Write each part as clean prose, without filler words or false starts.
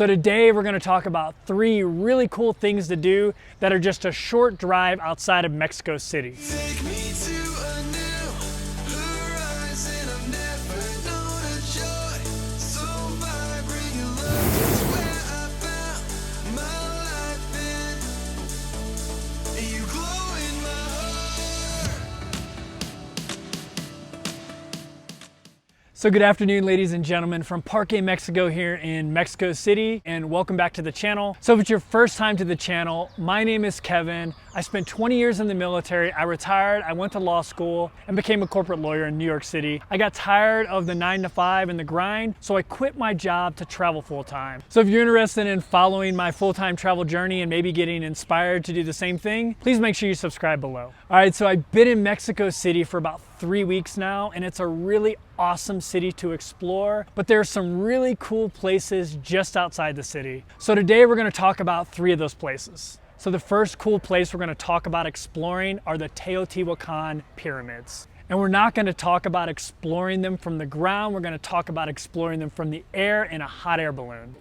So today we're going to talk about 3 really cool things to do that are just a short drive outside of Mexico City. Take me to a new horizon. I've never known a joy so vibrant. Your love is where I found my life in. You glow in my heart. So good afternoon, ladies and gentlemen, from Parque Mexico here in Mexico City, and welcome back to the channel. So if it's your first time to the channel, my name is Kevin. I spent 20 years in the military. I retired, I went to law school, and became a corporate lawyer in New York City. I got tired of the 9 to 5 and the grind, so I quit my job to travel full-time. So if you're interested in following my full-time travel journey and maybe getting inspired to do the same thing, please make sure you subscribe below. All right, so I've been in Mexico City for about 3 weeks now, and it's a really awesome city to explore, but there are some really cool places just outside the city. So today we're going to talk about 3 of those places. So the first cool place we're going to talk about exploring are the Teotihuacan Pyramids. And we're not going to talk about exploring them from the ground, we're going to talk about exploring them from the air in a hot air balloon.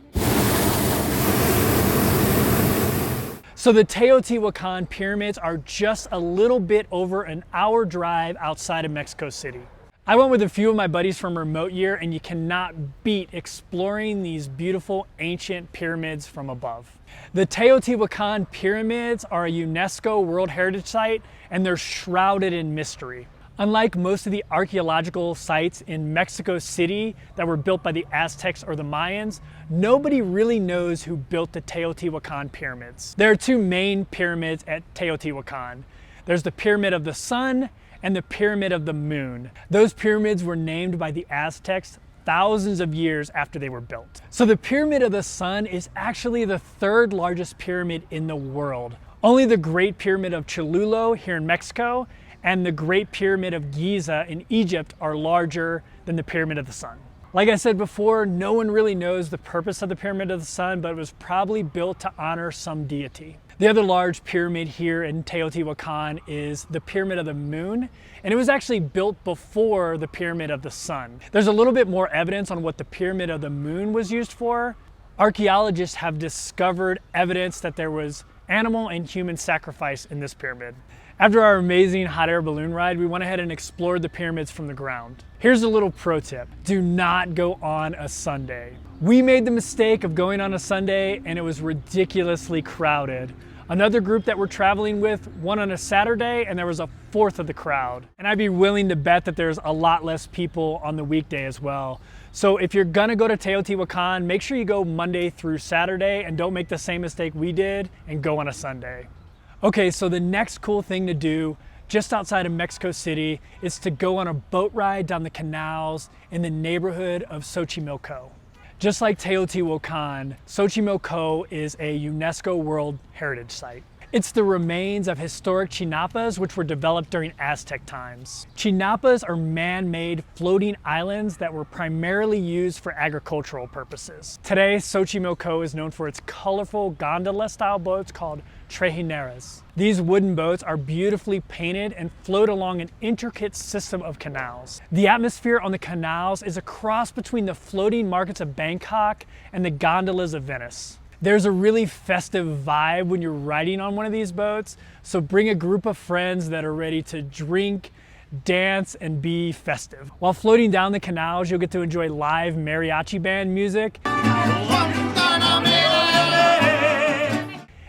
So the Teotihuacan Pyramids are just a little bit over an hour drive outside of Mexico City. I went with a few of my buddies from remote year, and you cannot beat exploring these beautiful ancient pyramids from above. The Teotihuacan Pyramids are a UNESCO World Heritage Site, and they're shrouded in mystery. Unlike most of the archaeological sites in Mexico City that were built by the Aztecs or the Mayans, nobody really knows who built the Teotihuacan Pyramids. There are 2 main pyramids at Teotihuacan. There's the Pyramid of the Sun and the Pyramid of the Moon. Those pyramids were named by the Aztecs thousands of years after they were built. So the Pyramid of the Sun is actually the 3rd largest pyramid in the world. Only the Great Pyramid of Cholula here in Mexico and the Great Pyramid of Giza in Egypt are larger than the Pyramid of the Sun. Like I said before, no one really knows the purpose of the Pyramid of the Sun, but it was probably built to honor some deity. The other large pyramid here in Teotihuacan is the Pyramid of the Moon, and it was actually built before the Pyramid of the Sun. There's a little bit more evidence on what the Pyramid of the Moon was used for. Archaeologists have discovered evidence that there was animal and human sacrifice in this pyramid. After our amazing hot air balloon ride, we went ahead and explored the pyramids from the ground. Here's a little pro tip: do not go on a Sunday. We made the mistake of going on a Sunday, and it was ridiculously crowded. Another group that we're traveling with went on a Saturday, and there was a 1/4 of the crowd. And I'd be willing to bet that there's a lot less people on the weekday as well. So if you're gonna go to Teotihuacan, make sure you go Monday through Saturday, and don't make the same mistake we did and go on a Sunday. Okay, so the next cool thing to do just outside of Mexico City is to go on a boat ride down the canals in the neighborhood of Xochimilco. Just like Teotihuacan, Xochimilco is a UNESCO World Heritage Site. It's the remains of historic chinapas which were developed during Aztec times. Chinapas are man-made floating islands that were primarily used for agricultural purposes. Today, Xochimilco is known for its colorful gondola-style boats called Trajineras. These wooden boats are beautifully painted and float along an intricate system of canals. The atmosphere on the canals is a cross between the floating markets of Bangkok and the gondolas of Venice. There's a really festive vibe when you're riding on one of these boats, so bring a group of friends that are ready to drink, dance, and be festive. While floating down the canals, you'll get to enjoy live mariachi band music,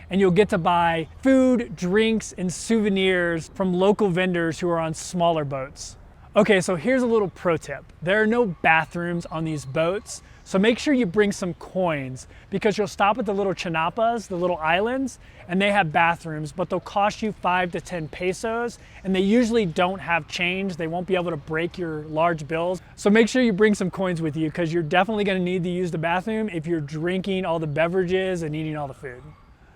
and you'll get to buy food, drinks, and souvenirs from local vendors who are on smaller boats. Okay, so here's a little pro tip. There are no bathrooms on these boats, so make sure you bring some coins, because you'll stop at the little chinapas, the little islands, and they have bathrooms, but they'll cost you 5 to 10 pesos, and they usually don't have change. They won't be able to break your large bills. So make sure you bring some coins with you, because you're definitely gonna need to use the bathroom if you're drinking all the beverages and eating all the food.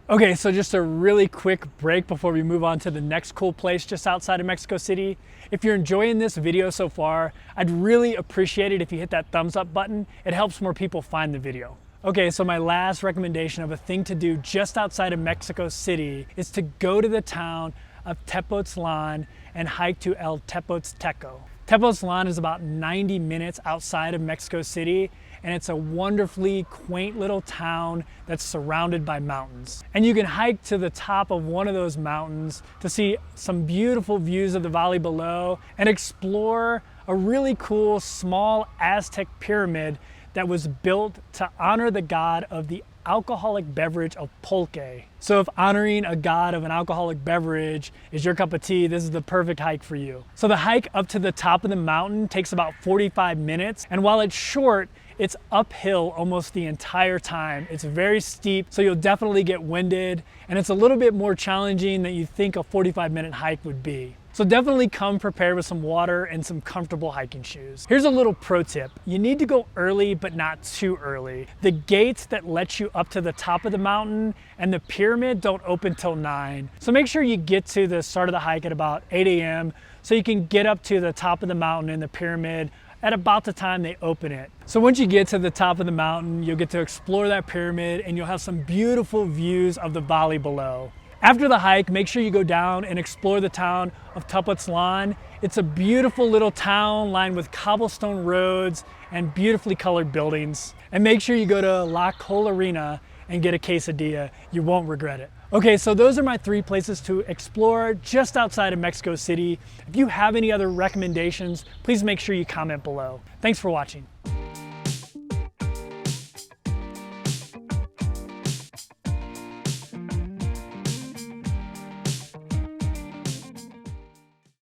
Okay, so just a really quick break before we move on to the next cool place just outside of Mexico City. If you're enjoying this video so far, I'd really appreciate it if you hit that thumbs up button. It helps more people find the video. Okay, so my last recommendation of a thing to do just outside of Mexico City is to go to the town of Tepoztlan and hike to El Tepozteco. Tepoztlan is about 90 minutes outside of Mexico City, and it's a wonderfully quaint little town that's surrounded by mountains. And you can hike to the top of one of those mountains to see some beautiful views of the valley below and explore a really cool small Aztec pyramid that was built to honor the god of the alcoholic beverage of pulque. So if honoring a god of an alcoholic beverage is your cup of tea, this is the perfect hike for you. So the hike up to the top of the mountain takes about 45 minutes, and while it's short, it's uphill almost the entire time. It's very steep, so you'll definitely get winded, and it's a little bit more challenging than you think a 45-minute hike would be. So definitely come prepared with some water and some comfortable hiking shoes. Here's a little pro tip. You need to go early, but not too early. The gates that let you up to the top of the mountain and the pyramid don't open till 9. So make sure you get to the start of the hike at about 8 a.m. so you can get up to the top of the mountain and the pyramid at about the time they open it. So once you get to the top of the mountain, you'll get to explore that pyramid and you'll have some beautiful views of the valley below. After the hike, make sure you go down and explore the town of Tepoztlan. It's a beautiful little town lined with cobblestone roads and beautifully colored buildings. And make sure you go to La Colorina and get a quesadilla. You won't regret it. Okay, so those are my 3 places to explore just outside of Mexico City. If you have any other recommendations, please make sure you comment below. Thanks for watching.